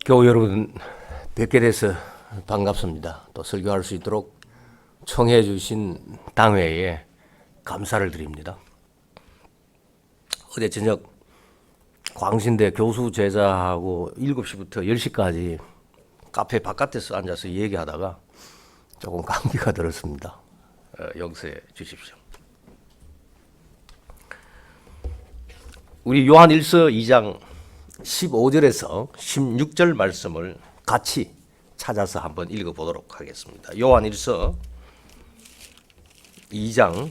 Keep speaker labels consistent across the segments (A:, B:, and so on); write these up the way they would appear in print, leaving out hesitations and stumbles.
A: 교우 여러분 뵙게 돼서 반갑습니다. 또 설교할 수 있도록 청해 주신 당회에 감사를 드립니다. 어제 저녁 광신대 교수 제자하고 7시부터 10시까지 카페 바깥에서 앉아서 얘기하다가 조금 감기가 들었습니다. 용서해 주십시오. 우리 요한 1서 2장 15절에서 16절 말씀을 같이 찾아서 한번 읽어보도록 하겠습니다. 요한 1서 2장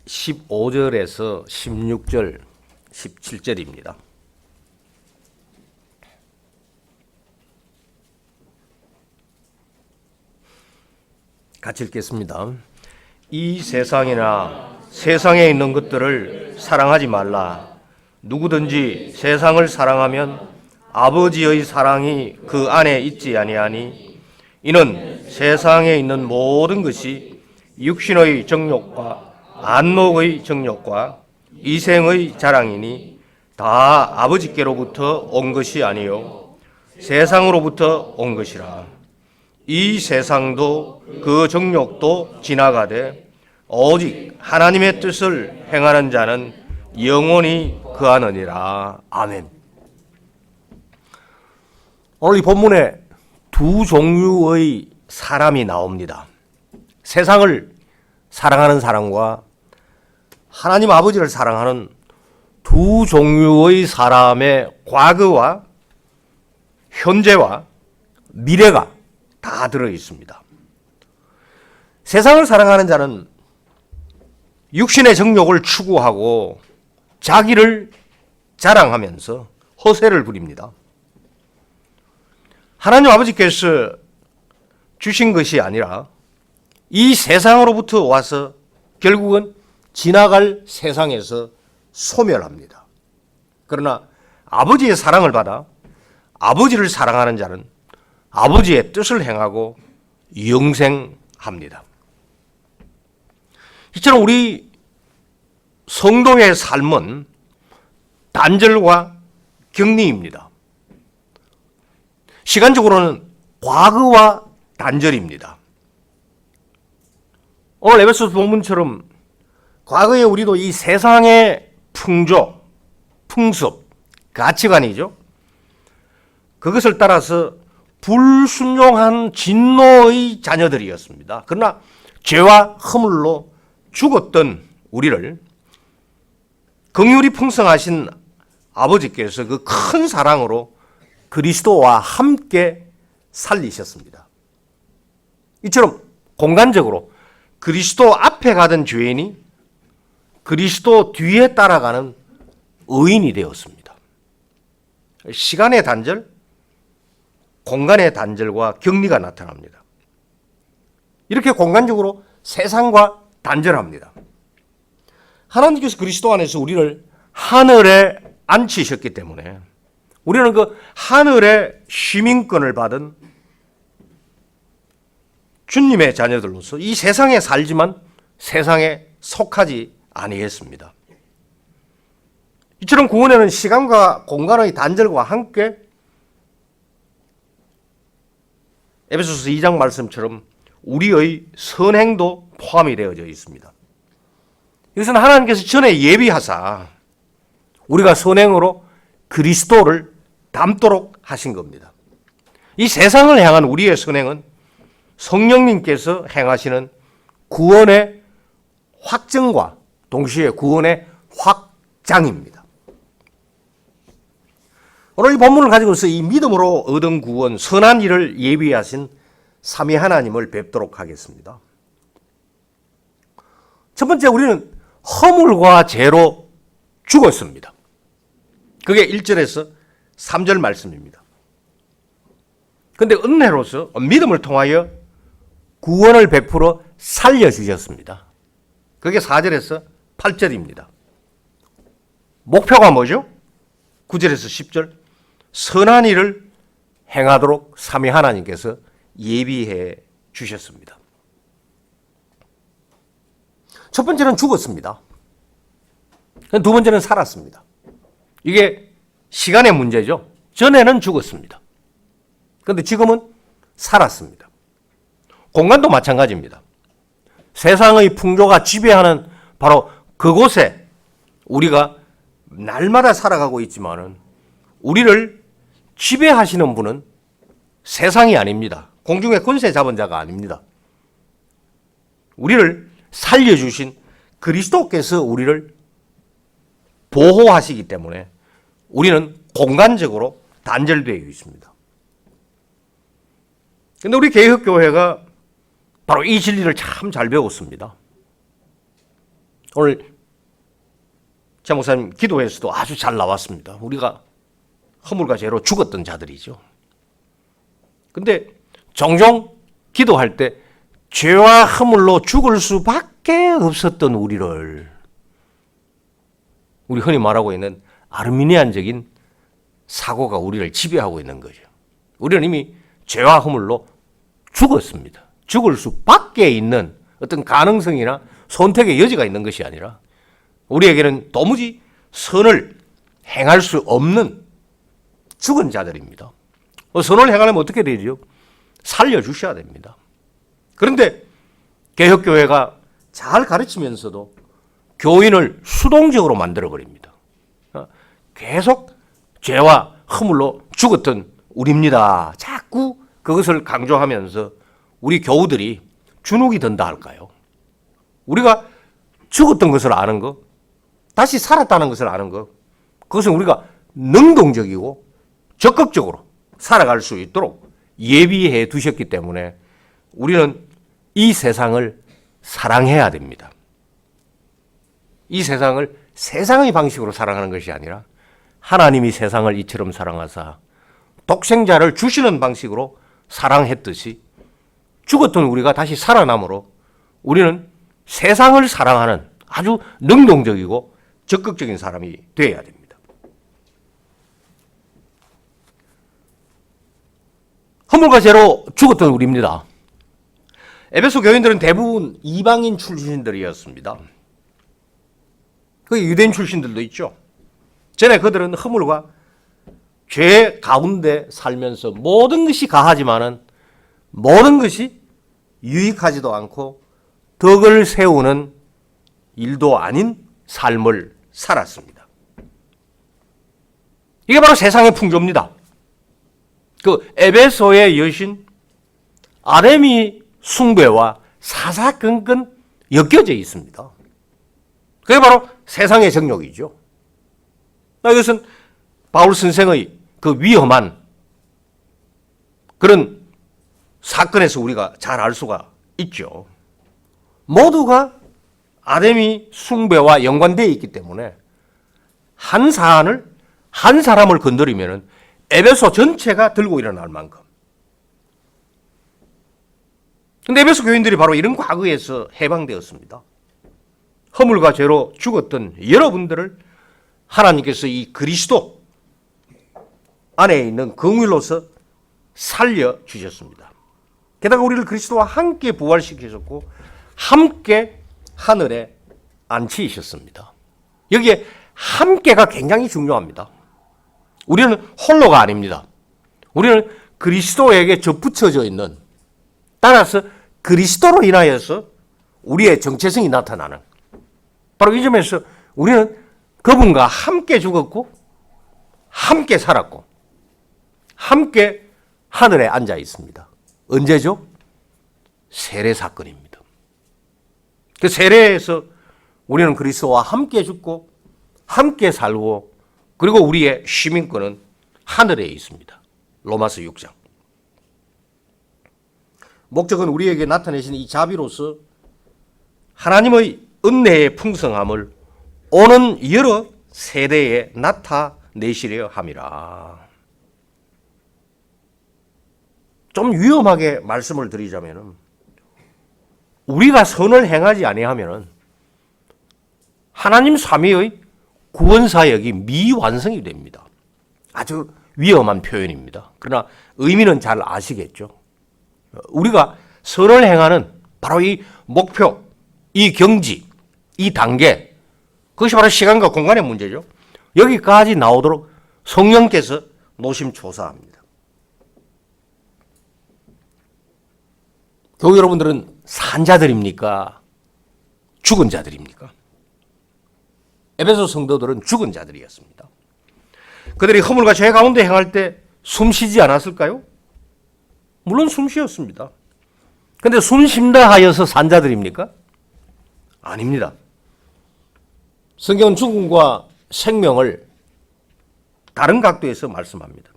A: 15절에서 16절, 17절입니다. 같이 읽겠습니다. 이 세상이나 세상에 있는 것들을 사랑하지 말라. 누구든지 세상을 사랑하면 아버지의 사랑이 그 안에 있지 아니하니 이는 세상에 있는 모든 것이 육신의 정욕과 안목의 정욕과 이생의 자랑이니 다 아버지께로부터 온 것이 아니요 세상으로부터 온 것이라. 이 세상도 그 정욕도 지나가되 오직 하나님의 뜻을 행하는 자는 영원히 거하느니라. 아멘. 오늘 이 본문에 두 종류의 사람이 나옵니다. 세상을 사랑하는 사람과 하나님 아버지를 사랑하는 두 종류의 사람의 과거와 현재와 미래가 다 들어 있습니다. 세상을 사랑하는 자는 육신의 정욕을 추구하고 자기를 자랑하면서 허세를 부립니다. 하나님 아버지께서 주신 것이 아니라 이 세상으로부터 와서 결국은 지나갈 세상에서 소멸합니다. 그러나 아버지의 사랑을 받아 아버지를 사랑하는 자는 아버지의 뜻을 행하고 영생합니다. 이처럼 우리 성도의 삶은 단절과 격리입니다. 시간적으로는 과거와 단절입니다. 오늘 에베소서 본문처럼 과거에 우리도 이 세상의 풍조, 풍습, 가치관이죠. 그것을 따라서 불순종한 진노의 자녀들이었습니다. 그러나 죄와 허물로 죽었던 우리를 긍휼이 풍성하신 아버지께서 그 큰 사랑으로 그리스도와 함께 살리셨습니다. 이처럼 공간적으로 그리스도 앞에 가던 죄인이 그리스도 뒤에 따라가는 의인이 되었습니다. 시간의 단절, 공간의 단절과 격리가 나타납니다. 이렇게 공간적으로 세상과 단절합니다. 하나님께서 그리스도 안에서 우리를 하늘에 앉히셨기 때문에 우리는 그 하늘의 시민권을 받은 주님의 자녀들로서 이 세상에 살지만 세상에 속하지 아니했습니다. 이처럼 구원에는 시간과 공간의 단절과 함께 에베소서 2장 말씀처럼 우리의 선행도 포함이 되어져 있습니다. 이것은 하나님께서 전에 예비하사 우리가 선행으로 그리스도를 닮도록 하신 겁니다. 이 세상을 향한 우리의 선행은 성령님께서 행하시는 구원의 확증과 동시에 구원의 확장입니다. 오늘 이 본문을 가지고서 이 믿음으로 얻은 구원, 선한 일을 예비하신 삼위 하나님을 뵙도록 하겠습니다. 첫 번째, 우리는 허물과 죄로 죽었습니다. 그게 1절에서 3절 말씀입니다. 그런데 은혜로서 믿음을 통하여 구원을 베풀어 살려주셨습니다. 그게 4절에서 8절입니다. 목표가 뭐죠? 9절에서 10절. 선한 일을 행하도록 삼위 하나님께서 예비해 주셨습니다. 첫 번째는 죽었습니다. 두 번째는 살았습니다. 이게 시간의 문제죠. 전에는 죽었습니다. 그런데 지금은 살았습니다. 공간도 마찬가지입니다. 세상의 풍조가 지배하는 바로 그곳에 우리가 날마다 살아가고 있지만은 우리를 지배하시는 분은 세상이 아닙니다. 공중의 권세 잡은 자가 아닙니다. 우리를 살려주신 그리스도께서 우리를 보호하시기 때문에 우리는 공간적으로 단절되어 있습니다. 그런데 우리 개혁교회가 바로 이 진리를 참 잘 배웠습니다. 오늘 제 목사님 기도회에서도 아주 잘 나왔습니다. 우리가 허물과 죄로 죽었던 자들이죠. 근데 종종 기도할 때 죄와 허물로 죽을 수밖에 없었던 우리를, 우리 흔히 말하고 있는 아르미니안적인 사고가 우리를 지배하고 있는 거죠. 우리는 이미 죄와 허물로 죽었습니다. 죽을 수밖에 있는 어떤 가능성이나 선택의 여지가 있는 것이 아니라 우리에게는 도무지 선을 행할 수 없는 죽은 자들입니다. 선을 행하려면 어떻게 되죠? 살려주셔야 됩니다. 그런데 개혁교회가 잘 가르치면서도 교인을 수동적으로 만들어버립니다. 계속 죄와 허물로 죽었던 우리입니다. 자꾸 그것을 강조하면서 우리 교우들이 주눅이 든다 할까요? 우리가 죽었던 것을 아는 것, 다시 살았다는 것을 아는 것, 그것은 우리가 능동적이고 적극적으로 살아갈 수 있도록 예비해 두셨기 때문에 우리는 이 세상을 사랑해야 됩니다. 이 세상을 세상의 방식으로 사랑하는 것이 아니라 하나님이 세상을 이처럼 사랑하사 독생자를 주시는 방식으로 사랑했듯이 죽었던 우리가 다시 살아남으로 우리는 세상을 사랑하는 아주 능동적이고 적극적인 사람이 되어야 됩니다. 허물과 죄로 죽었던 우리입니다. 에베소 교인들은 대부분 이방인 출신들이었습니다. 그 유대인 출신들도 있죠. 전에 그들은 허물과 죄 가운데 살면서 모든 것이 가하지만은 모든 것이 유익하지도 않고 덕을 세우는 일도 아닌 삶을 살았습니다. 이게 바로 세상의 풍조입니다. 그 에베소의 여신 아데미 숭배와 사사건건 엮여져 있습니다. 그게 바로 세상의 정욕이죠. 이것은 바울 선생의 그 위험한 그런 사건에서 우리가 잘 알 수가 있죠. 모두가 아데미 숭배와 연관되어 있기 때문에 한 사안을, 한 사람을 건드리면 에베소 전체가 들고 일어날 만큼. 근데 에베소 교인들이 바로 이런 과거에서 해방되었습니다. 허물과 죄로 죽었던 여러분들을 하나님께서 이 그리스도 안에 있는 긍휼로서 살려주셨습니다. 게다가 우리를 그리스도와 함께 부활시키셨고 함께 하늘에 앉히셨습니다. 여기에 함께가 굉장히 중요합니다. 우리는 홀로가 아닙니다. 우리는 그리스도에게 접붙여져 있는, 따라서 그리스도로 인하여서 우리의 정체성이 나타나는, 바로 이 점에서 우리는 그분과 함께 죽었고 함께 살았고 함께 하늘에 앉아 있습니다. 언제죠? 세례 사건입니다. 그 세례에서 우리는 그리스도와 함께 죽고 함께 살고 그리고 우리의 시민권은 하늘에 있습니다. 로마서 6장. 목적은 우리에게 나타내신 이 자비로서 하나님의 은혜의 풍성함을 오는 여러 세대에 나타내시려 함이라. 좀 위험하게 말씀을 드리자면 우리가 선을 행하지 아니하면 하나님 삼위의 구원사역이 미완성이 됩니다. 아주 위험한 표현입니다. 그러나 의미는 잘 아시겠죠. 우리가 선을 행하는 바로 이 목표, 이 경지, 이 단계, 그것이 바로 시간과 공간의 문제죠. 여기까지 나오도록 성령께서 노심초사합니다. 교회 여러분들은 산 자들입니까? 죽은 자들입니까? 에베소 성도들은 죽은 자들이었습니다. 그들이 허물과 죄 가운데 행할 때 숨쉬지 않았을까요? 물론 숨쉬었습니다. 그런데 숨쉰다 하여서 산 자들입니까? 아닙니다. 성경은 죽음과 생명을 다른 각도에서 말씀합니다.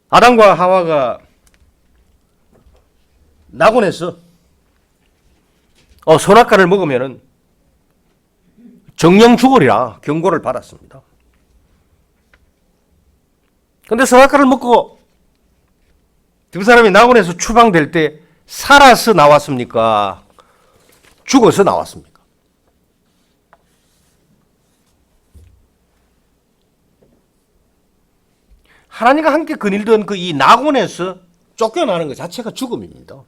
A: 아담과 하와가 낙원에서 선악과를 먹으면 정령 죽으리라 경고를 받았습니다. 그런데 선악과를 먹고 두 사람이 낙원에서 추방될 때 살아서 나왔습니까? 죽어서 나왔습니까? 하나님과 함께 거닐던 그 이 낙원에서 쫓겨나는 것 자체가 죽음입니다.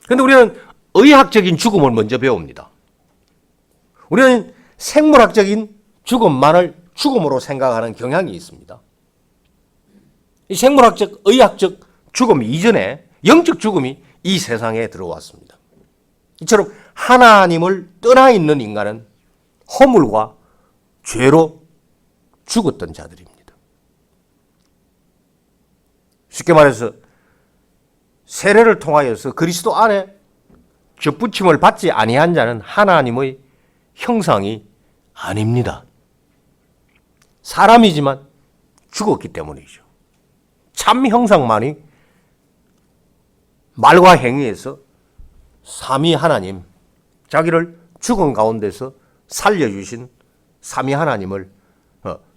A: 그런데 우리는 의학적인 죽음을 먼저 배웁니다. 우리는 생물학적인 죽음만을 죽음으로 생각하는 경향이 있습니다. 이 생물학적, 의학적 죽음 이전에 영적 죽음이 이 세상에 들어왔습니다. 이처럼 하나님을 떠나 있는 인간은 허물과 죄로 죽었던 자들입니다. 쉽게 말해서 세례를 통하여서 그리스도 안에 접붙임을 받지 아니한 자는 하나님의 형상이 아닙니다. 사람이지만 죽었기 때문이죠. 참 형상만이 말과 행위에서 삼위 하나님, 자기를 죽은 가운데서 살려주신 삼위 하나님을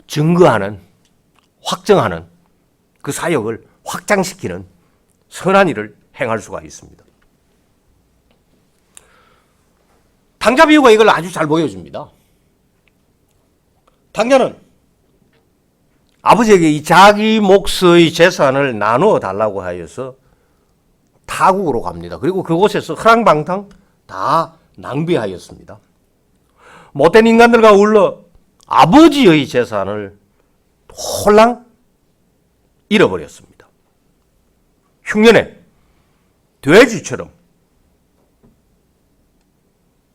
A: 증거하는, 확정하는 그 사역을 확장시키는 선한 일을 행할 수가 있습니다. 당자 비유가 이걸 아주 잘 보여줍니다. 당자는 아버지에게 이 자기 몫의 재산을 나누어 달라고 하여서 타국으로 갑니다. 그리고 그곳에서 허랑방탕 다 낭비하였습니다. 못된 인간들과 어울러 아버지의 재산을 홀랑 잃어버렸습니다. 흉년에 돼지처럼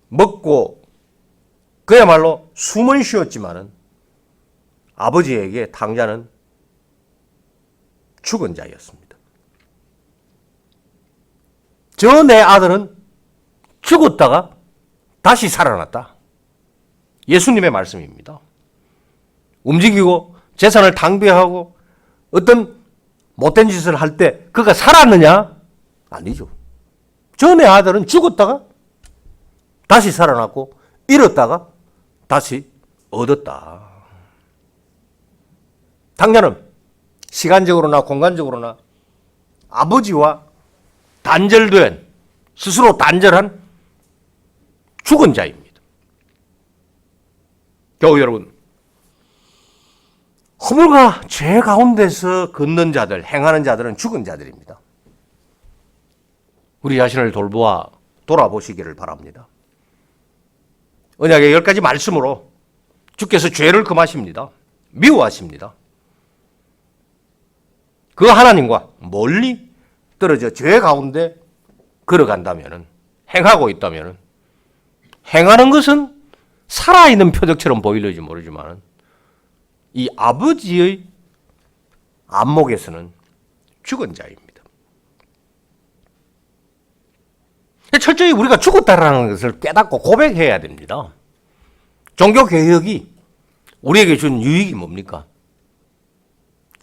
A: 먹고 그야말로 숨을 쉬었지만은 아버지에게 당자는 죽은 자였습니다. 저 내 아들은 죽었다가 다시 살아났다. 예수님의 말씀입니다. 움직이고 재산을 낭비하고 어떤 못된 짓을 할 때 그가 살았느냐? 아니죠. 저 내 아들은 죽었다가 다시 살아났고 잃었다가 다시 얻었다. 당자는 시간적으로나 공간적으로나 아버지와 단절된, 스스로 단절한 죽은 자입니다. 교우 여러분, 허물과 죄 가운데서 걷는 자들, 행하는 자들은 죽은 자들입니다. 우리 자신을 돌아보시기를 바랍니다. 언약의 10가지 말씀으로 주께서 죄를 금하십니다. 미워하십니다. 그 하나님과 멀리 떨어져 죄 가운데 걸어간다면, 행하고 있다면, 행하는 것은 살아있는 표적처럼 보일지 모르지만 이 아버지의 안목에서는 죽은 자입니다. 철저히 우리가 죽었다라는 것을 깨닫고 고백해야 됩니다. 종교개혁이 우리에게 준 유익이 뭡니까?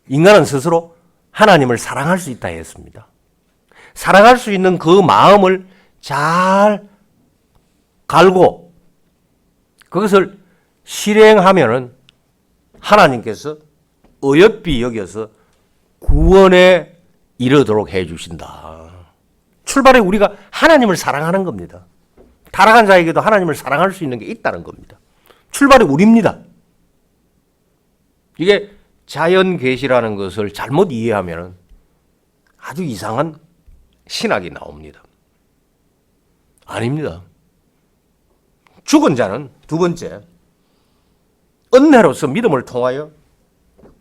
A: 인간은 스스로 하나님을 사랑할 수 있다 했습니다. 사랑할 수 있는 그 마음을 잘 갈고 그것을 실행하면은 하나님께서 어여삐 여겨서 구원에 이르도록 해 주신다. 출발에 우리가 하나님을 사랑하는 겁니다. 타락한 자에게도 하나님을 사랑할 수 있는 게 있다는 겁니다. 출발이 우리입니다. 이게 자연 계시라는 것을 잘못 이해하면 아주 이상한 신학이 나옵니다. 아닙니다. 죽은 자는 두 번째, 은혜로서 믿음을 통하여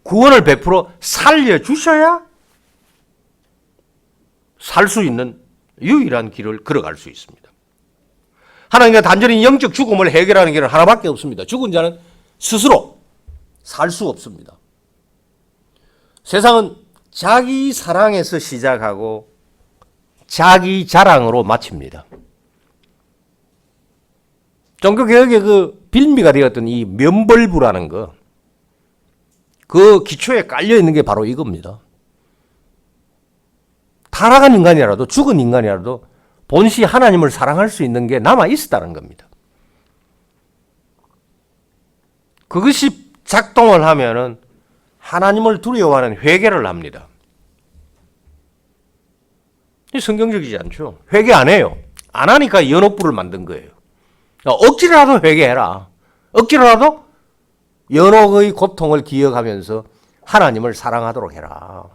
A: 구원을 베풀어 살려주셔야 살 수 있는 유일한 길을 걸어갈 수 있습니다. 하나님과 단전인 영적 죽음을 해결하는 길은 하나밖에 없습니다. 죽은 자는 스스로 살 수 없습니다. 세상은 자기 사랑에서 시작하고 자기 자랑으로 마칩니다. 종교개혁의 그 빌미가 되었던 이 면벌부라는 거, 그 기초에 깔려있는 게 바로 이겁니다. 타락한 인간이라도 죽은 인간이라도 본시 하나님을 사랑할 수 있는 게 남아 있었다는 겁니다. 그것이 작동을 하면은 하나님을 두려워하는 회개를 합니다. 이 성경적이지 않죠. 회개 안 해요. 안 하니까 연옥불을 만든 거예요. 억지로라도 회개해라. 억지로라도 연옥의 고통을 기억하면서 하나님을 사랑하도록 해라.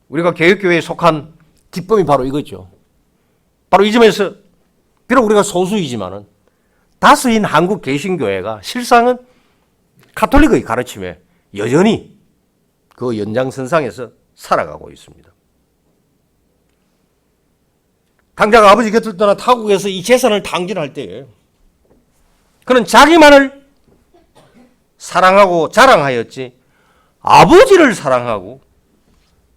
A: 우리가 개혁교회에 속한 기쁨이 바로 이거죠. 바로 이 점에서 비록 우리가 소수이지만은 다수인 한국 개신교회가 실상은 가톨릭의 가르침에 여전히 그 연장선상에서 살아가고 있습니다. 당자가 아버지 곁을 떠나 타국에서 이 재산을 탕진할 때에 그는 자기만을 사랑하고 자랑하였지 아버지를 사랑하고,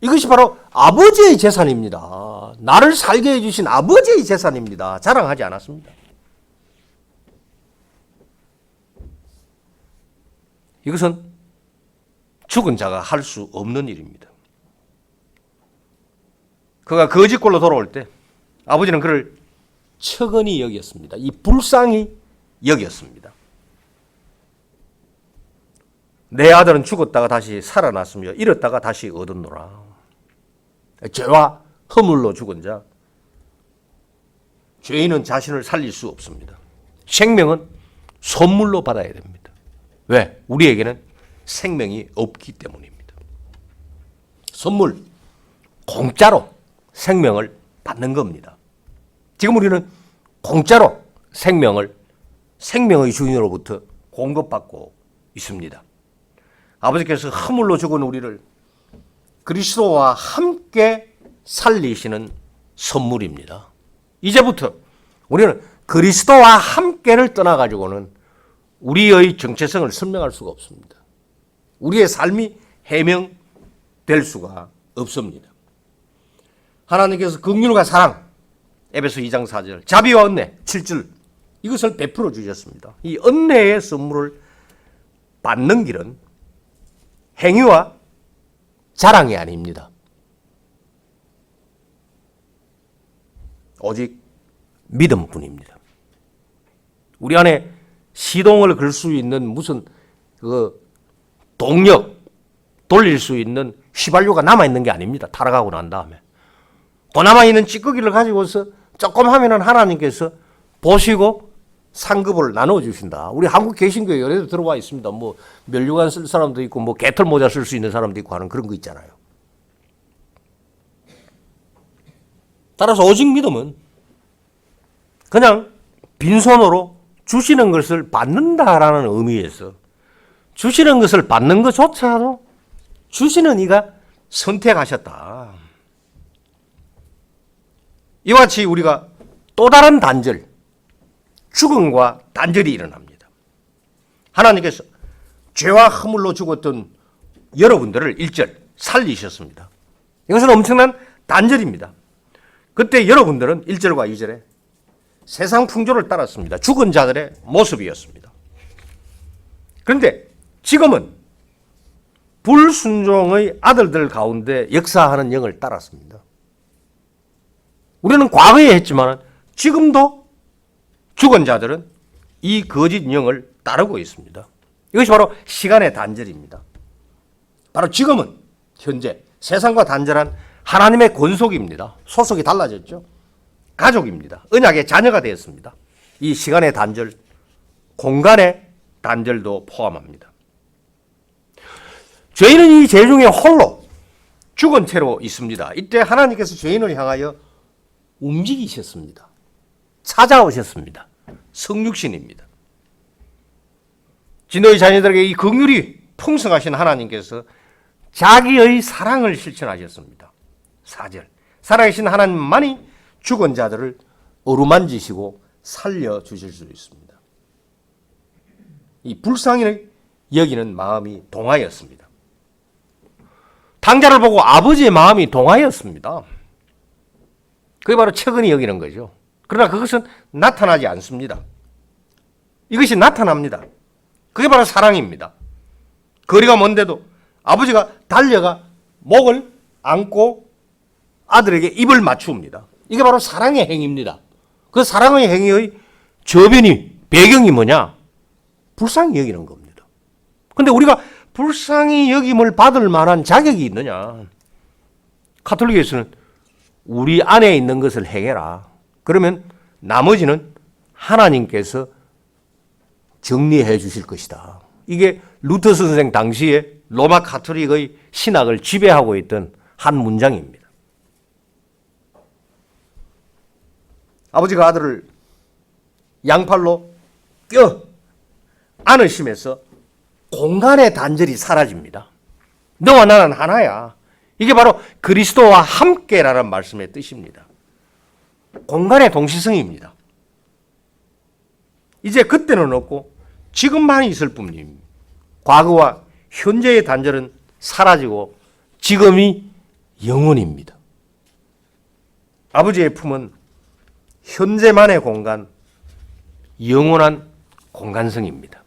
A: 이것이 바로 아버지의 재산입니다. 나를 살게 해주신 아버지의 재산입니다. 자랑하지 않았습니다. 이것은 죽은 자가 할 수 없는 일입니다. 그가 거짓골로 돌아올 때 아버지는 그를 척은히 여겼습니다. 이 불쌍히 여겼습니다. 내 아들은 죽었다가 다시 살아났으며 잃었다가 다시 얻었노라. 죄와 허물로 죽은 자, 죄인은 자신을 살릴 수 없습니다. 생명은 선물로 받아야 됩니다. 왜? 우리에게는 생명이 없기 때문입니다. 선물, 공짜로 생명을 받는 겁니다. 지금 우리는 공짜로 생명의 주인으로부터 공급받고 있습니다. 아버지께서 허물로 죽은 우리를 그리스도와 함께 살리시는 선물입니다. 이제부터 우리는 그리스도와 함께를 떠나가지고는 우리의 정체성을 설명할 수가 없습니다. 우리의 삶이 해명될 수가 없습니다. 하나님께서 긍휼과 사랑, 에베소 2장 4절, 자비와 은혜 7절, 이것을 베풀어 주셨습니다. 이 은혜의 선물을 받는 길은 행위와 자랑이 아닙니다. 오직 믿음뿐입니다. 우리 안에 시동을 걸 수 있는 무슨 그 동력, 돌릴 수 있는 휘발유가 남아있는 게 아닙니다. 타락하고 난 다음에. 그 남아있는 찌꺼기를 가지고서 조금 하면은 하나님께서 보시고 상급을 나눠주신다. 우리 한국 개신교에 열애도 들어와 있습니다. 뭐 면류관 쓸 사람도 있고 뭐 개털 모자 쓸 수 있는 사람도 있고 하는 그런 거 있잖아요. 따라서 오직 믿음은 그냥 빈손으로 주시는 것을 받는다라는 의미에서 주시는 것을 받는 것조차도 주시는 이가 선택하셨다. 이와 같이 우리가 또 다른 단절, 죽음과 단절이 일어납니다. 하나님께서 죄와 허물로 죽었던 여러분들을 1절 살리셨습니다. 이것은 엄청난 단절입니다. 그때 여러분들은 1절과 2절에 세상 풍조를 따랐습니다. 죽은 자들의 모습이었습니다. 그런데 지금은 불순종의 아들들 가운데 역사하는 영을 따랐습니다. 우리는 과거에 했지만 지금도 죽은 자들은 이 거짓 영을 따르고 있습니다. 이것이 바로 시간의 단절입니다. 바로 지금은 현재 세상과 단절한 하나님의 권속입니다. 소속이 달라졌죠. 가족입니다. 언약의 자녀가 되었습니다. 이 시간의 단절, 공간의 단절도 포함합니다. 죄인은 이 죄 중에 홀로 죽은 채로 있습니다. 이때 하나님께서 죄인을 향하여 움직이셨습니다. 찾아오셨습니다. 성육신입니다. 진노의 자녀들에게 이 긍휼이 풍성하신 하나님께서 자기의 사랑을 실천하셨습니다. 4절. 살아계신 하나님만이 죽은 자들을 어루만지시고 살려주실 수 있습니다. 이 불쌍히 여기는 마음이 동하였습니다. 당자를 보고 아버지의 마음이 동하였습니다. 그게 바로 측은히 여기는 거죠. 그러나 그것은 나타나지 않습니다. 이것이 나타납니다. 그게 바로 사랑입니다. 거리가 먼데도 아버지가 달려가 목을 안고 아들에게 입을 맞춥니다. 이게 바로 사랑의 행위입니다. 그 사랑의 행위의 저변이, 배경이 뭐냐? 불쌍히 여기는 겁니다. 그런데 우리가 불쌍히 여김을 받을 만한 자격이 있느냐? 가톨릭에서는 우리 안에 있는 것을 행해라. 그러면 나머지는 하나님께서 정리해 주실 것이다. 이게 루터 선생 당시에 로마 가톨릭의 신학을 지배하고 있던 한 문장입니다. 아버지가 아들을 양팔로 껴 안으시면서 공간의 단절이 사라집니다. 너와 나는 하나야. 이게 바로 그리스도와 함께라는 말씀의 뜻입니다. 공간의 동시성입니다. 이제 그때는 없고 지금만 있을 뿐입니다. 과거와 현재의 단절은 사라지고 지금이 영원입니다. 아버지의 품은 현재만의 공간, 영원한 공간성입니다.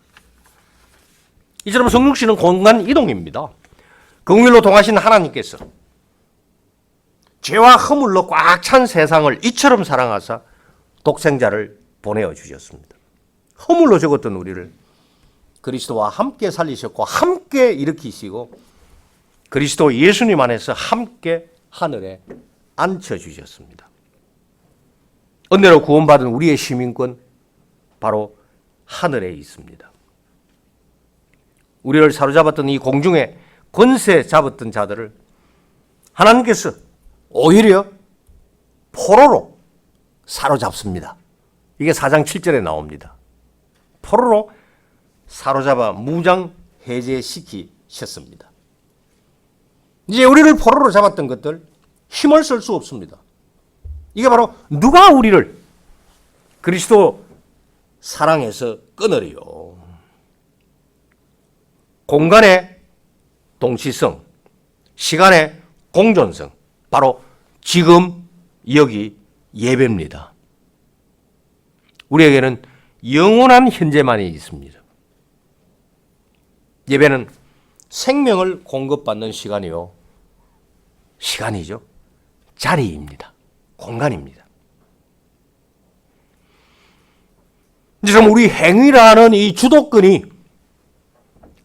A: 이처럼 성육신은 공간 이동입니다. 긍휼로 동하신 하나님께서 죄와 허물로 꽉 찬 세상을 이처럼 사랑하사 독생자를 보내어 주셨습니다. 허물로 죽었던 우리를 그리스도와 함께 살리셨고 함께 일으키시고 그리스도 예수님 안에서 함께 하늘에 앉혀주셨습니다. 은혜로 구원받은 우리의 시민권 바로 하늘에 있습니다. 우리를 사로잡았던 이 공중에 권세 잡았던 자들을 하나님께서 오히려 포로로 사로잡습니다. 이게 4장 7절에 나옵니다. 포로로 사로잡아 무장 해제시키셨습니다. 이제 우리를 포로로 잡았던 것들 힘을 쓸 수 없습니다. 이게 바로 누가 우리를 그리스도 사랑에서 끊으리요. 공간의 동시성, 시간의 공존성, 바로 지금 여기 예배입니다. 우리에게는 영원한 현재만이 있습니다. 예배는 생명을 공급받는 시간이요. 시간이죠. 자리입니다. 공간입니다. 지금 우리 행위라는 이 주도권이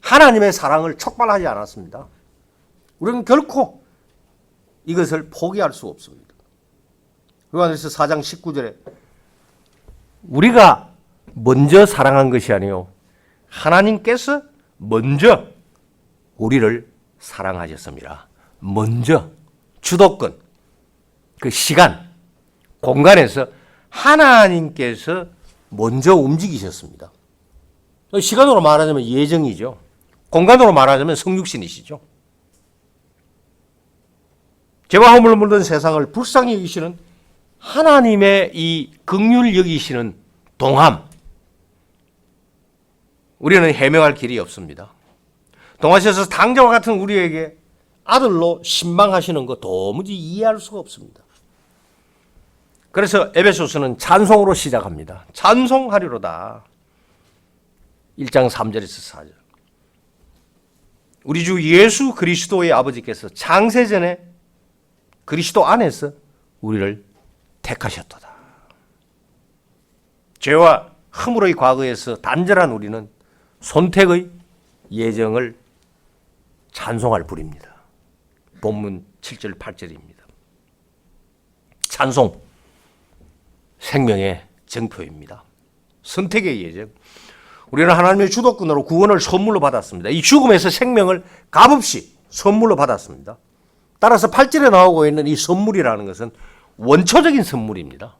A: 하나님의 사랑을 촉발하지 않았습니다. 우리는 결코 이것을 포기할 수 없습니다. 요한일서 4장 19절에 우리가 먼저 사랑한 것이 아니요 하나님께서 먼저 우리를 사랑하셨습니다. 먼저 주도권, 그 시간, 공간에서 하나님께서 먼저 움직이셨습니다. 시간으로 말하자면 예정이죠. 공간으로 말하자면 성육신이시죠. 죄와 허물로 물든 세상을 불쌍히 여기시는 하나님의 이 긍휼 여기시는 동함, 우리는 해명할 길이 없습니다. 동하셔서 당자와 같은 우리에게 아들로 신방하시는 거 도무지 이해할 수가 없습니다. 그래서 에베소서는 찬송으로 시작합니다. 찬송하리로다. 1장 3절에서 4절. 우리 주 예수 그리스도의 아버지께서 창세전에 그리스도 안에서 우리를 택하셨도다. 죄와 허물의 과거에서 단절한 우리는 선택의 예정을 찬송할 부릅니다. 본문 7절 8절입니다. 찬송, 생명의 정표입니다. 선택의 예정. 우리는 하나님의 주도권으로 구원을 선물로 받았습니다. 이 죽음에서 생명을 값없이 선물로 받았습니다. 따라서 8절에 나오고 있는 이 선물이라는 것은 원초적인 선물입니다.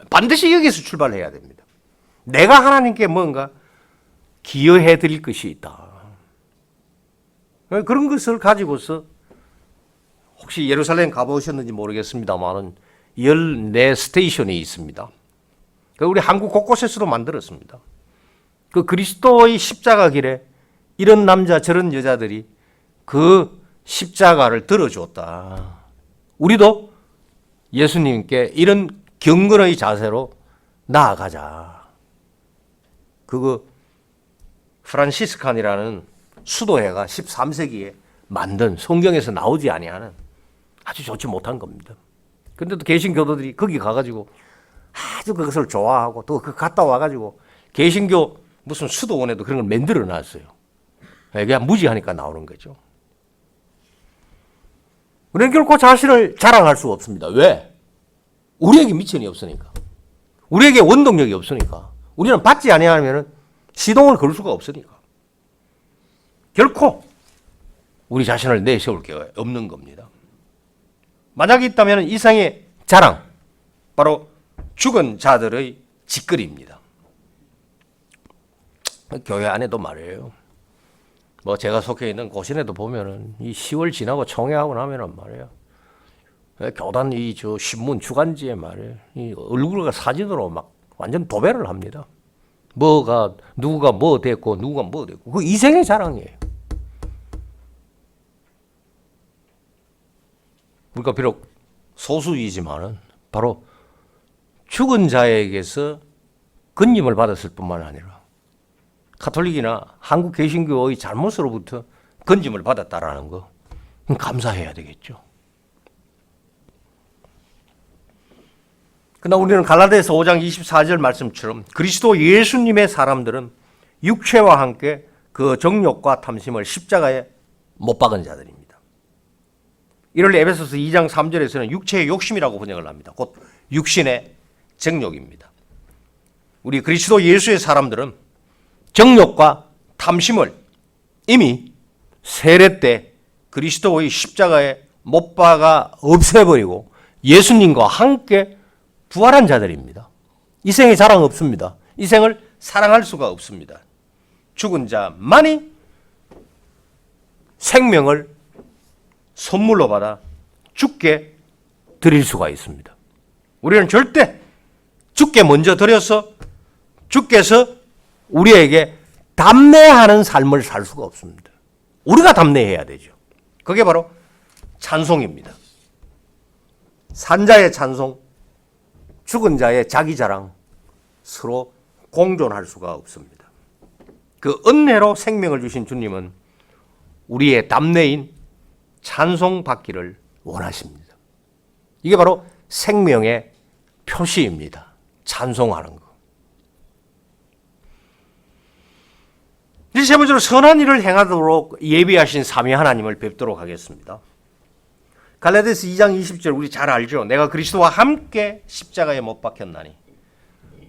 A: 반드시 여기서 출발해야 됩니다. 내가 하나님께 뭔가 기여해 드릴 것이 있다. 그런 것을 가지고서 혹시 예루살렘 가보셨는지 모르겠습니다만은 14 스테이션이 있습니다. 우리 한국 곳곳에서도 만들었습니다. 그 그리스도의 십자가 길에 이런 남자 저런 여자들이 그 십자가를 들어주었다. 우리도 예수님께 이런 경건의 자세로 나아가자. 그거 프란시스칸이라는 수도회가 13세기에 만든 성경에서 나오지 아니하는 아주 좋지 못한 겁니다. 그런데도 개신교도들이 거기 가가지고 아주 그것을 좋아하고 또 그 갔다 와가지고 개신교 무슨 수도원에도 그런 걸 만들어 놨어요. 그냥 무지하니까 나오는 거죠. 우리는 결코 자신을 자랑할 수 없습니다. 왜? 우리에게 미천이 없으니까. 우리에게 원동력이 없으니까. 우리는 받지 아니하면 시동을 걸 수가 없으니까. 결코 우리 자신을 내세울 게 없는 겁니다. 만약에 있다면 이상의 자랑, 바로 죽은 자들의 짓거리입니다. 교회 안에도 말이에요. 뭐 제가 속해 있는 고신에도 보면은 이 10월 지나고 총회하고 나면은 말이에요. 교단 이 저 신문 주간지에 말이에요. 이 얼굴과 사진으로 막 완전 도배를 합니다. 누가 뭐 됐고 누가 뭐 됐고 그 이생의 자랑이에요. 우리가 비록 소수이지만은 바로 죽은 자에게서 건짐을 받았을 뿐만 아니라 가톨릭이나 한국 개신교의 잘못으로부터 건짐을 받았다라는 거 감사해야 되겠죠. 그러나 우리는 갈라디아서 5장 24절 말씀처럼 그리스도 예수님의 사람들은 육체와 함께 그 정욕과 탐심을 십자가에 못 박은 자들입니다. 이를 에베소서 2장 3절에서는 육체의 욕심이라고 번역을 합니다. 곧 육신의 정욕입니다. 우리 그리스도 예수의 사람들은 정욕과 탐심을 이미 세례 때 그리스도의 십자가에 못 박아 없애버리고 예수님과 함께 부활한 자들입니다. 이 생에 자랑 없습니다. 이 생을 사랑할 수가 없습니다. 죽은 자만이 생명을 선물로 받아 주께 드릴 수가 있습니다. 우리는 절대 주께 먼저 드려서 주께서 우리에게 담내하는 삶을 살 수가 없습니다. 우리가 담내해야 되죠. 그게 바로 찬송입니다. 산자의 찬송, 죽은 자의 자기 자랑, 서로 공존할 수가 없습니다. 그 은혜로 생명을 주신 주님은 우리의 담내인 찬송 받기를 원하십니다. 이게 바로 생명의 표시입니다. 찬송하는 거. 이제 세 번째로 선한 일을 행하도록 예비하신 삼위 하나님을 뵙도록 하겠습니다. 갈라디아서 2장 20절 우리 잘 알죠? 내가 그리스도와 함께 십자가에 못 박혔나니.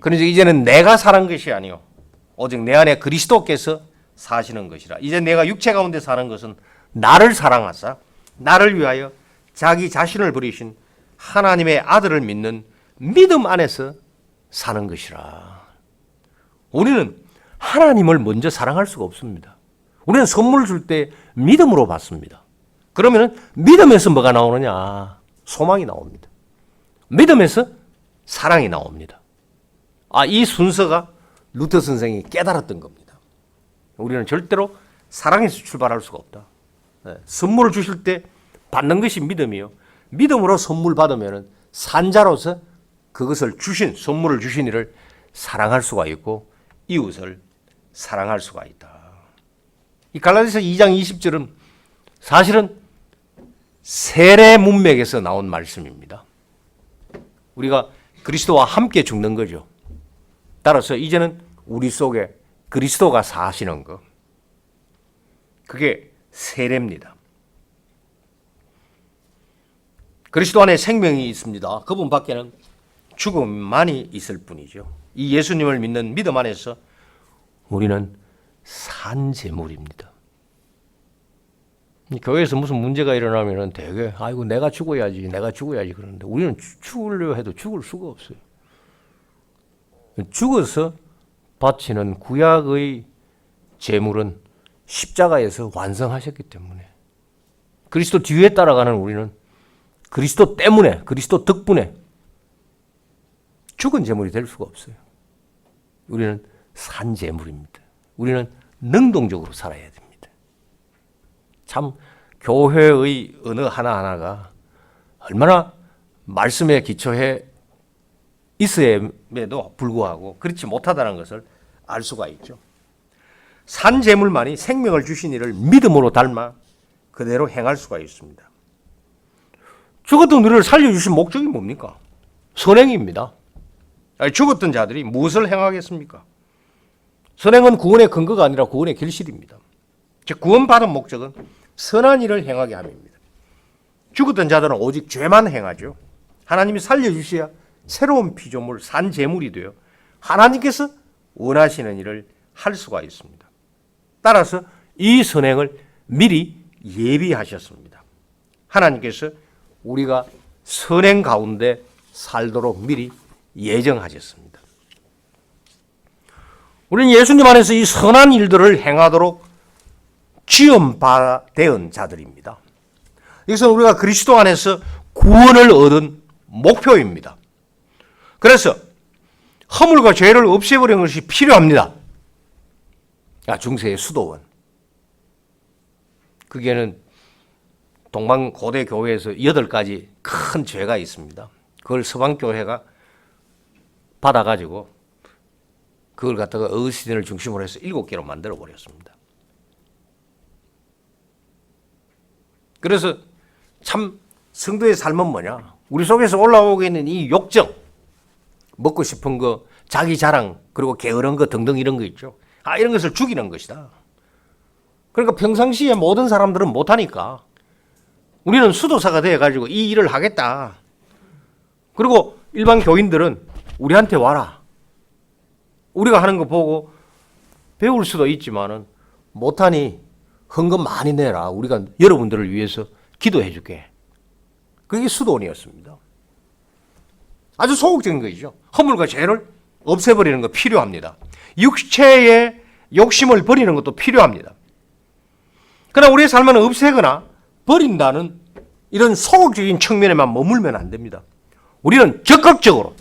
A: 그러니까 이제는 내가 사는 것이 아니요 오직 내 안에 그리스도께서 사시는 것이라. 이제 내가 육체 가운데 사는 것은 나를 사랑하사 나를 위하여 자기 자신을 버리신 하나님의 아들을 믿는 믿음 안에서 사는 것이라. 우리는 하나님을 먼저 사랑할 수가 없습니다. 우리는 선물을 줄 때 믿음으로 받습니다. 그러면 믿음에서 뭐가 나오느냐? 소망이 나옵니다. 믿음에서 사랑이 나옵니다. 이 순서가 루터 선생이 깨달았던 겁니다. 우리는 절대로 사랑에서 출발할 수가 없다. 선물을 주실 때 받는 것이 믿음이요. 믿음으로 선물 받으면 산자로서 그것을 주신, 선물을 주신 이를 사랑할 수가 있고 이웃을 사랑할 수가 있다. 이 갈라디아서 2장 20절은 사실은 세례 문맥에서 나온 말씀입니다. 우리가 그리스도와 함께 죽는 거죠. 따라서 이제는 우리 속에 그리스도가 사시는 것. 그게 세례입니다. 그리스도 안에 생명이 있습니다. 그분 밖에는 죽음만이 있을 뿐이죠. 이 예수님을 믿는 믿음 안에서 우리는 산 제물입니다. 교회에서 무슨 문제가 일어나면 되게 아이고 내가 죽어야지 그러는데 우리는 죽으려 해도 죽을 수가 없어요. 죽어서 바치는 구약의 제물은 십자가에서 완성하셨기 때문에 그리스도 뒤에 따라가는 우리는 그리스도 때문에, 그리스도 덕분에 죽은 제물이 될 수가 없어요. 우리는 산 제물입니다. 우리는 능동적으로 살아야 됩니다. 참 교회의 어느 하나하나가 얼마나 말씀에 기초해 있음에도 불구하고 그렇지 못하다는 것을 알 수가 있죠. 산 제물만이 생명을 주신 이를 믿음으로 닮아 그대로 행할 수가 있습니다. 죽었던 우리를 살려주신 목적이 뭡니까? 선행입니다. 죽었던 자들이 무엇을 행하겠습니까? 선행은 구원의 근거가 아니라 구원의 결실입니다. 즉 구원받은 목적은 선한 일을 행하게 함입니다. 죽었던 자들은 오직 죄만 행하죠. 하나님이 살려주셔야 새로운 피조물, 산 제물이 되어 하나님께서 원하시는 일을 할 수가 있습니다. 따라서 이 선행을 미리 예비하셨습니다. 하나님께서 우리가 선행 가운데 살도록 미리 예정하셨습니다. 우리는 예수님 안에서 이 선한 일들을 행하도록 지음받은 자들입니다. 이것은 우리가 그리스도 안에서 구원을 얻은 목표입니다. 그래서 허물과 죄를 없애버리는 것이 필요합니다. 중세의 수도원. 거기에는 동방 고대 교회에서 8가지 큰 죄가 있습니다. 그걸 서방교회가 받아가지고 그걸 갖다가 어거스틴을 중심으로 해서 7개로 만들어 버렸습니다. 그래서 참 성도의 삶은 뭐냐? 우리 속에서 올라오고 있는 이 욕정, 먹고 싶은 거, 자기 자랑, 그리고 게으른 거 등등 이런 거 있죠. 이런 것을 죽이는 것이다. 그러니까 평상시에 모든 사람들은 못하니까 우리는 수도사가 되어가지고 이 일을 하겠다. 그리고 일반 교인들은 우리한테 와라. 우리가 하는 거 보고 배울 수도 있지만은 못하니 헌금 많이 내라. 우리가 여러분들을 위해서 기도해 줄게. 그게 수도원이었습니다. 아주 소극적인 것이죠. 허물과 죄를 없애버리는 거 필요합니다. 육체의 욕심을 버리는 것도 필요합니다. 그러나 우리의 삶은 없애거나 버린다는 이런 소극적인 측면에만 머물면 안 됩니다. 우리는 적극적으로,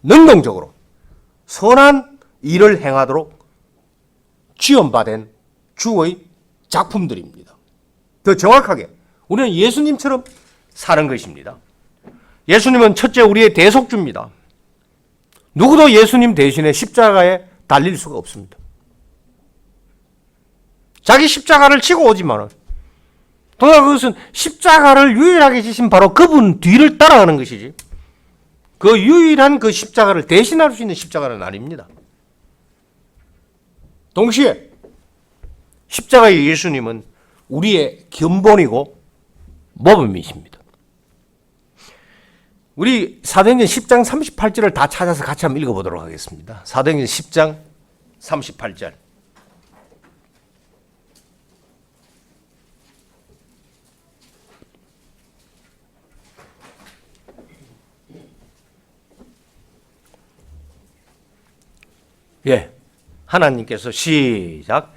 A: 능동적으로 선한 일을 행하도록 지원받은 주의 작품들입니다. 더 정확하게 우리는 예수님처럼 사는 것입니다. 예수님은 첫째 우리의 대속주입니다. 누구도 예수님 대신에 십자가에 달릴 수가 없습니다. 자기 십자가를 지고 오지만은 그러나 그것은 십자가를 유일하게 지신 바로 그분 뒤를 따라가는 것이지 그 유일한 그 십자가를 대신할 수 있는 십자가는 아닙니다. 동시에 십자가의 예수님은 우리의 견본이고 모범이십니다. 우리 사도행전 10장 38절을 다 찾아서 같이 한번 읽어보도록 하겠습니다. 사도행전 10장 38절. 하나님께서 시작.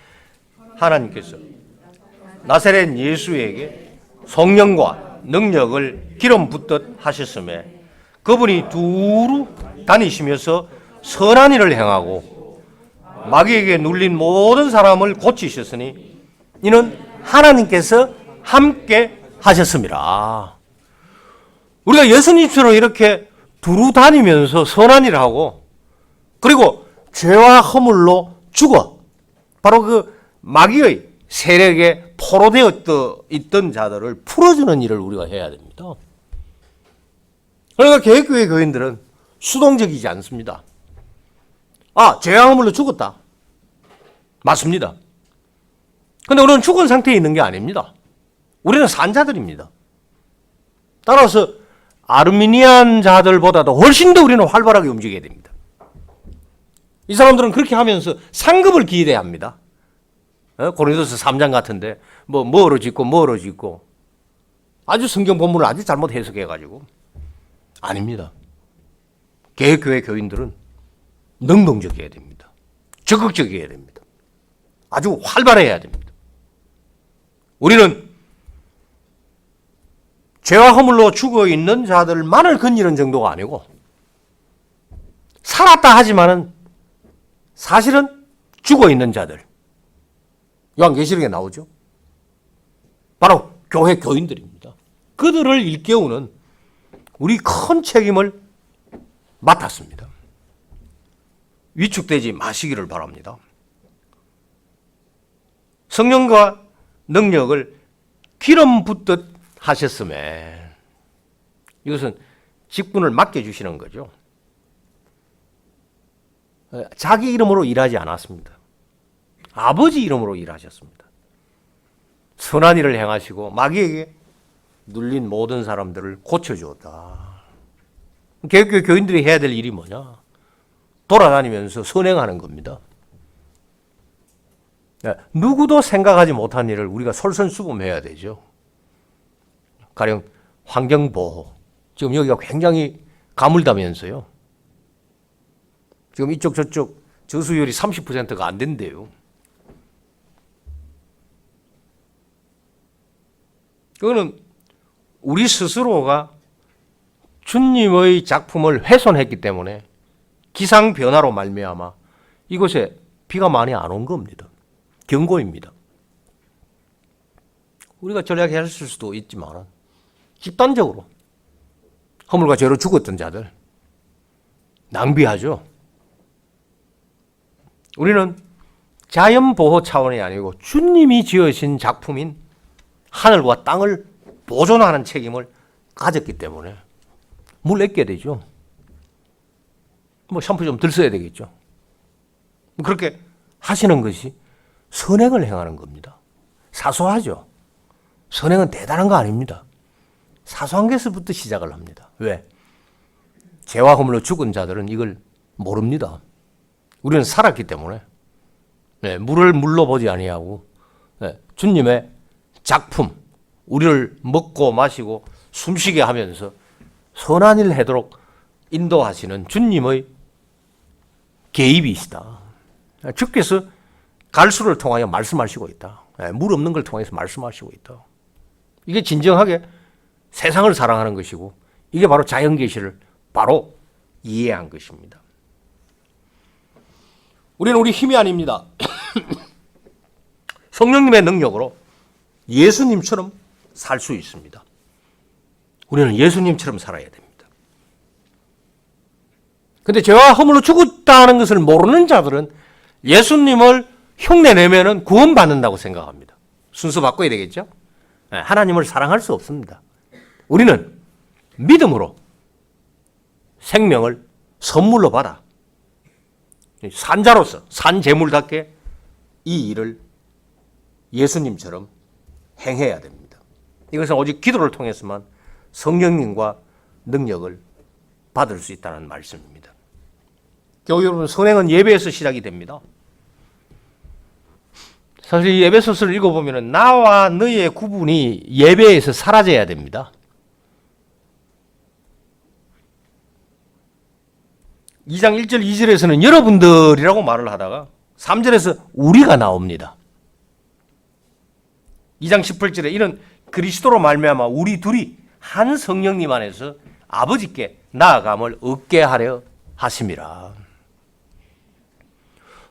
A: 하나님께서 나사렛 예수에게 성령과 능력을 기름 붓듯 하셨음에 그분이 두루 다니시면서 선한 일을 행하고 마귀에게 눌린 모든 사람을 고치셨으니 이는 하나님께서 함께 하셨습니다. 우리가 예수님처럼 이렇게 두루 다니면서 선한 일을 하고 그리고 죄와 허물로 죽어 바로 그 마귀의 세력에 포로되어 있던 자들을 풀어주는 일을 우리가 해야 됩니다. 그러니까 계획교회 교인들은 수동적이지 않습니다. 죄와 허물로 죽었다. 맞습니다. 그런데 우리는 죽은 상태에 있는 게 아닙니다. 우리는 산 자들입니다. 따라서 아르미니안 자들보다도 훨씬 더 우리는 활발하게 움직여야 됩니다. 이 사람들은 그렇게 하면서 상급을 기대합니다. 고린도서 3장 같은데 뭐로 짓고 아주 성경 본문을 아주 잘못 해석해가지고 아닙니다. 개혁교회 교인들은 능동적이어야 됩니다. 적극적이어야 됩니다. 아주 활발해야 됩니다. 우리는 죄와 허물로 죽어 있는 자들만을 건지는 정도가 아니고 살았다 하지만은 사실은 죽어 있는 자들. 요한계시록에 나오죠. 바로 교회 교인들입니다. 그들을 일깨우는 우리 큰 책임을 맡았습니다. 위축되지 마시기를 바랍니다. 성령과 능력을 기름 붓듯 하셨음에 이것은 직분을 맡겨주시는 거죠. 자기 이름으로 일하지 않았습니다. 아버지 이름으로 일하셨습니다. 선한 일을 행하시고 마귀에게 눌린 모든 사람들을 고쳐주었다. 개혁교회 교인들이 해야 될 일이 뭐냐? 돌아다니면서 선행하는 겁니다. 누구도 생각하지 못한 일을 우리가 솔선수범해야 되죠. 가령 환경보호. 지금 여기가 굉장히 가물다면서요. 지금 이쪽 저쪽 저수율이 30%가 안 된대요. 그거는 우리 스스로가 주님의 작품을 훼손했기 때문에 기상 변화로 말미암아 이곳에 비가 많이 안 온 겁니다. 경고입니다. 우리가 전략했을 수도 있지만 집단적으로 허물과 죄로 죽었던 자들 낭비하죠. 우리는 자연보호 차원이 아니고 주님이 지으신 작품인 하늘과 땅을 보존하는 책임을 가졌기 때문에 물 아껴야 되죠. 뭐 샴푸 좀 덜 써야 되겠죠. 그렇게 하시는 것이 선행을 행하는 겁니다. 사소하죠. 선행은 대단한 거 아닙니다. 사소한 것부터 시작을 합니다. 왜? 죄와 허물로 죽은 자들은 이걸 모릅니다. 우리는 살았기 때문에 물을 물로 보지 아니하고 주님의 작품, 우리를 먹고 마시고 숨쉬게 하면서 선한 일을 하도록 인도하시는 주님의 개입이시다. 주께서 갈수를 통하여 말씀하시고 있다. 물 없는 걸 통해서 말씀하시고 있다. 이게 진정하게 세상을 사랑하는 것이고 이게 바로 자연계시를 바로 이해한 것입니다. 우리는 우리 힘이 아닙니다. 성령님의 능력으로 예수님처럼 살 수 있습니다. 우리는 예수님처럼 살아야 됩니다. 그런데 죄와 허물로 죽었다는 것을 모르는 자들은 예수님을 흉내내면 구원받는다고 생각합니다. 순서 바꿔야 되겠죠? 하나님을 사랑할 수 없습니다. 우리는 믿음으로 생명을 선물로 받아 산자로서 산재물답게 이 일을 예수님처럼 행해야 됩니다. 이것은 오직 기도를 통해서만 성령님과 능력을 받을 수 있다는 말씀입니다. 교회 여러분, 선행은 예배에서 시작이 됩니다. 사실 이 에베소서를 읽어보면 나와 너의 구분이 예배에서 사라져야 됩니다. 2장 1절 2절에서는 여러분들이라고 말을 하다가 3절에서 우리가 나옵니다. 2장 18절에 이런 그리스도로 말미암아 우리 둘이 한 성령님 안에서 아버지께 나아감을 얻게 하려 하심이라.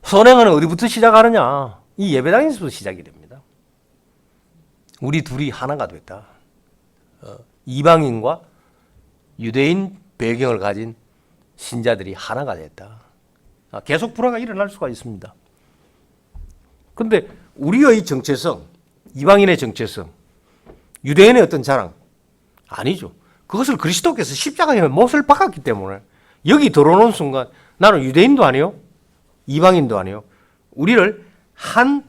A: 선행은 어디부터 시작하느냐? 이 예배당에서부터 시작이 됩니다. 우리 둘이 하나가 됐다. 이방인과 유대인 배경을 가진 신자들이 하나가 됐다. 계속 불화가 일어날 수가 있습니다. 그런데 우리의 정체성, 이방인의 정체성, 유대인의 어떤 자랑 아니죠. 그것을 그리스도께서 십자가에 못을 박았기 때문에 여기 들어오는 순간 나는 유대인도 아니요, 이방인도 아니요, 우리를 한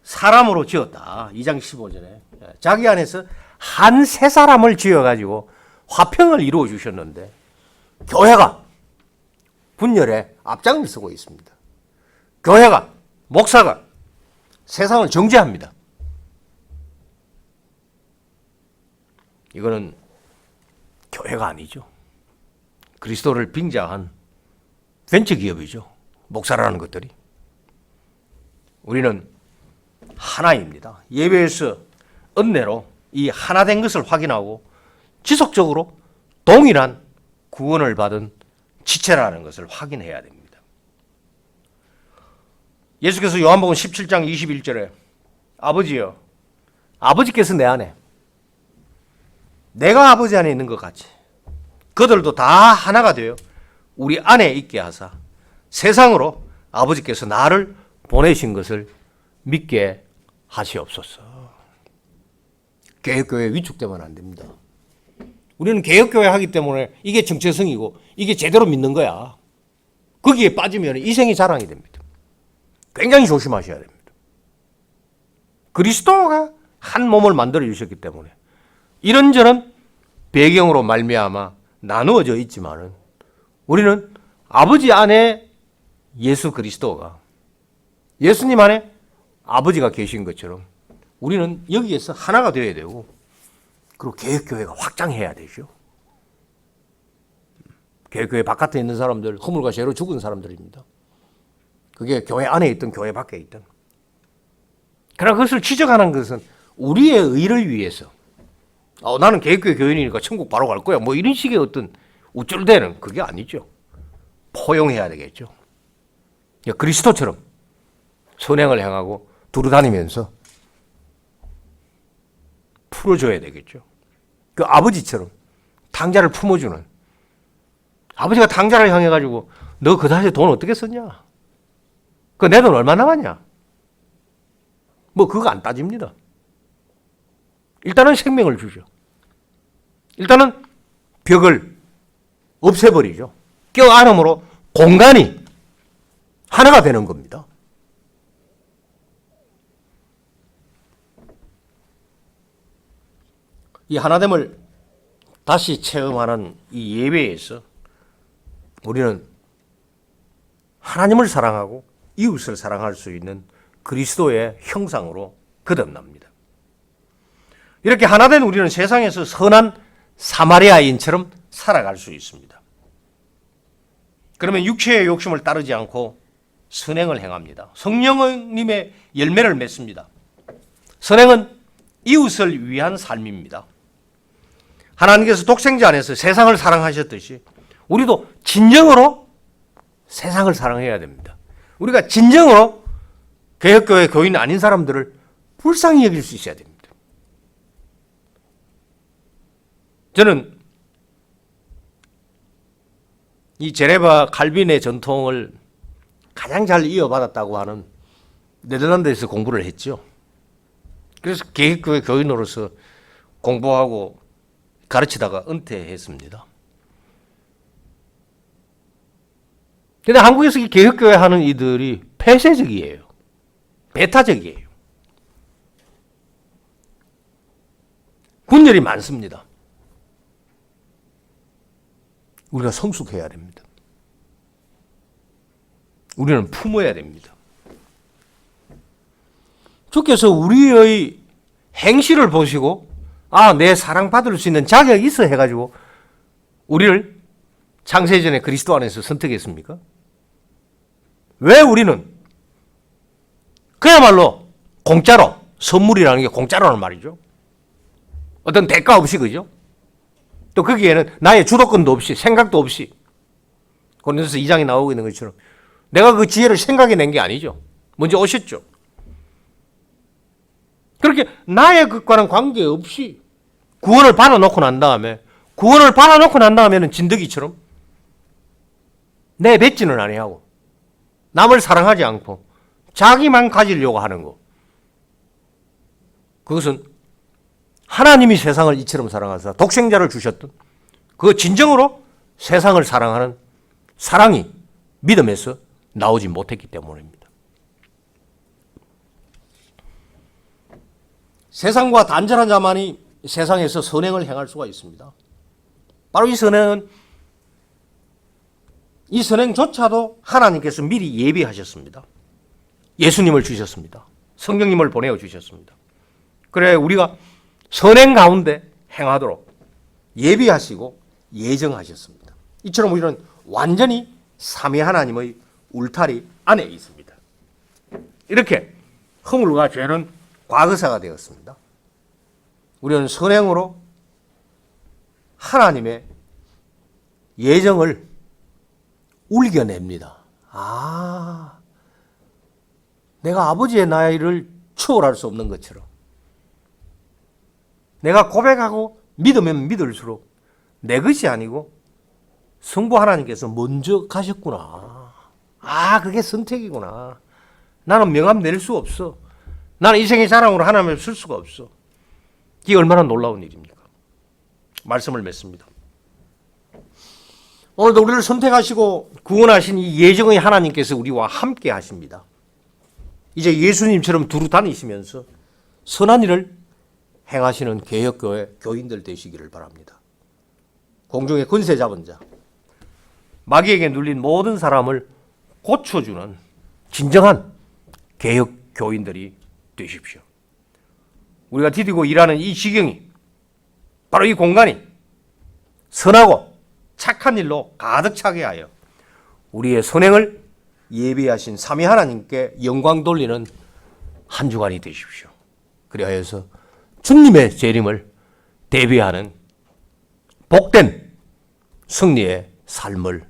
A: 사람으로 지었다. 2장 15절에 자기 안에서 한 세 사람을 지어가지고 화평을 이루어 주셨는데 교회가 분열에 앞장을 서고 있습니다. 교회가, 목사가 세상을 정죄합니다. 이거는 교회가 아니죠. 그리스도를 빙자한 벤처기업이죠. 목사라는 것들이. 우리는 하나입니다. 예배에서 은혜로 이 하나된 것을 확인하고 지속적으로 동일한 구원을 받은 지체라는 것을 확인해야 됩니다. 예수께서 요한복음 17장 21절에 아버지여, 아버지께서 내 안에, 내가 아버지 안에 있는 것 같이 그들도 다 하나가 되어 우리 안에 있게 하사 세상으로 아버지께서 나를 보내신 것을 믿게 하시옵소서. 개혁교회 위축되면 안 됩니다. 우리는 개혁교회 하기 때문에 이게 정체성이고 이게 제대로 믿는 거야. 거기에 빠지면 이생이 자랑이 됩니다. 굉장히 조심하셔야 됩니다. 그리스도가 한 몸을 만들어 주셨기 때문에 이런저런 배경으로 말미암아 나누어져 있지만은 우리는 아버지 안에 예수 그리스도가, 예수님 안에 아버지가 계신 것처럼 우리는 여기에서 하나가 되어야 되고, 그리고 개혁교회가 확장해야 되죠. 개혁교회 바깥에 있는 사람들, 허물과 죄로 죽은 사람들입니다. 그게 교회 안에 있든 교회 밖에 있든. 그러나 그것을 지적하는 것은 우리의 의를 위해서, 나는 개혁교회 교인이니까 천국 바로 갈 거야, 뭐 이런 식의 어떤 우쭐대는 그게 아니죠. 포용해야 되겠죠. 그리스도처럼 선행을 행하고 두루다니면서 풀어줘야 되겠죠. 그 아버지처럼 당자를 품어주는, 아버지가 당자를 향해가지고 너 그다지 돈 어떻게 썼냐? 그 내 돈 얼마 남았냐? 뭐 그거 안 따집니다. 일단은 생명을 주죠. 일단은 벽을 없애버리죠. 껴안음으로 공간이 하나가 되는 겁니다. 이 하나됨을 다시 체험하는 이 예배에서 우리는 하나님을 사랑하고 이웃을 사랑할 수 있는 그리스도의 형상으로 거듭납니다. 이렇게 하나된 우리는 세상에서 선한 사마리아인처럼 살아갈 수 있습니다. 그러면 육체의 욕심을 따르지 않고 선행을 행합니다. 성령님의 열매를 맺습니다. 선행은 이웃을 위한 삶입니다. 하나님께서 독생자 안에서 세상을 사랑하셨듯이 우리도 진정으로 세상을 사랑해야 됩니다. 우리가 진정으로 개혁교회 교인 아닌 사람들을 불쌍히 여길 수 있어야 됩니다. 저는 이 제네바 칼빈의 전통을 가장 잘 이어받았다고 하는 네덜란드에서 공부를 했죠. 그래서 개혁교회 교인으로서 공부하고 가르치다가 은퇴했습니다. 그런데 한국에서 이 개혁교회 하는 이들이 폐쇄적이에요. 배타적이에요. 분열이 많습니다. 우리가 성숙해야 됩니다. 우리는 품어야 됩니다. 주께서 우리의 행실을 보시고 내 사랑받을 수 있는 자격이 있어 해가지고 우리를 창세전에 그리스도 안에서 선택했습니까? 왜 우리는 그야말로 공짜로, 선물이라는 게 공짜로는 말이죠. 어떤 대가 없이, 그죠? 또 거기에는 나의 주도권도 없이, 생각도 없이, 고린도서 2장에 나오고 있는 것처럼 내가 그 지혜를 생각해낸 게 아니죠. 먼저 오셨죠. 그렇게 나의 것과는 관계없이 구원을 받아놓고 난 다음에는 진드기처럼 내뱉지는 아니하고 남을 사랑하지 않고 자기만 가지려고 하는 거. 그것은 하나님이 세상을 이처럼 사랑하사 독생자를 주셨던 그 진정으로 세상을 사랑하는 사랑이 믿음에서 나오지 못했기 때문입니다. 세상과 단절한 자만이 세상에서 선행을 행할 수가 있습니다. 바로 이 선행조차도 하나님께서 미리 예비하셨습니다. 예수님을 주셨습니다. 성령님을 보내어 주셨습니다. 그래 우리가 선행 가운데 행하도록 예비하시고 예정하셨습니다. 이처럼 우리는 완전히 삼위 하나님의 울타리 안에 있습니다. 이렇게 허물과 죄는 과거사가 되었습니다. 우리는 선행으로 하나님의 예정을 울겨냅니다. 내가 아버지의 나이를 초월할 수 없는 것처럼 내가 고백하고 믿으면 믿을수록 내 것이 아니고 성부 하나님께서 먼저 가셨구나. 그게 선택이구나. 나는 명함 낼 수 없어. 나는 인생의 자랑으로 하나님을 쓸 수가 없어. 이게 얼마나 놀라운 일입니까? 말씀을 맺습니다. 오늘도 우리를 선택하시고 구원하신 이 예정의 하나님께서 우리와 함께 하십니다. 이제 예수님처럼 두루 다니시면서 선한 일을 행하시는 개혁교회 교인들 되시기를 바랍니다. 공중의 권세 잡은 자, 마귀에게 눌린 모든 사람을 고쳐주는 진정한 개혁 교인들이 되십시오. 우리가 디디고 일하는 이 지경이, 바로 이 공간이 선하고 착한 일로 가득 차게 하여 우리의 선행을 예비하신 삼위 하나님께 영광 돌리는 한 주간이 되십시오. 그리하여서 주님의 재림을 대비하는 복된 승리의 삶을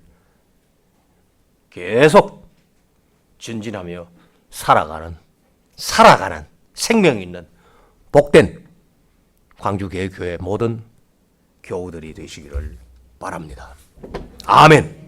A: 계속 전진하며 살아가는 생명 있는 복된 광주개혁교회 모든 교우들이 되시기를 바랍니다. 아멘.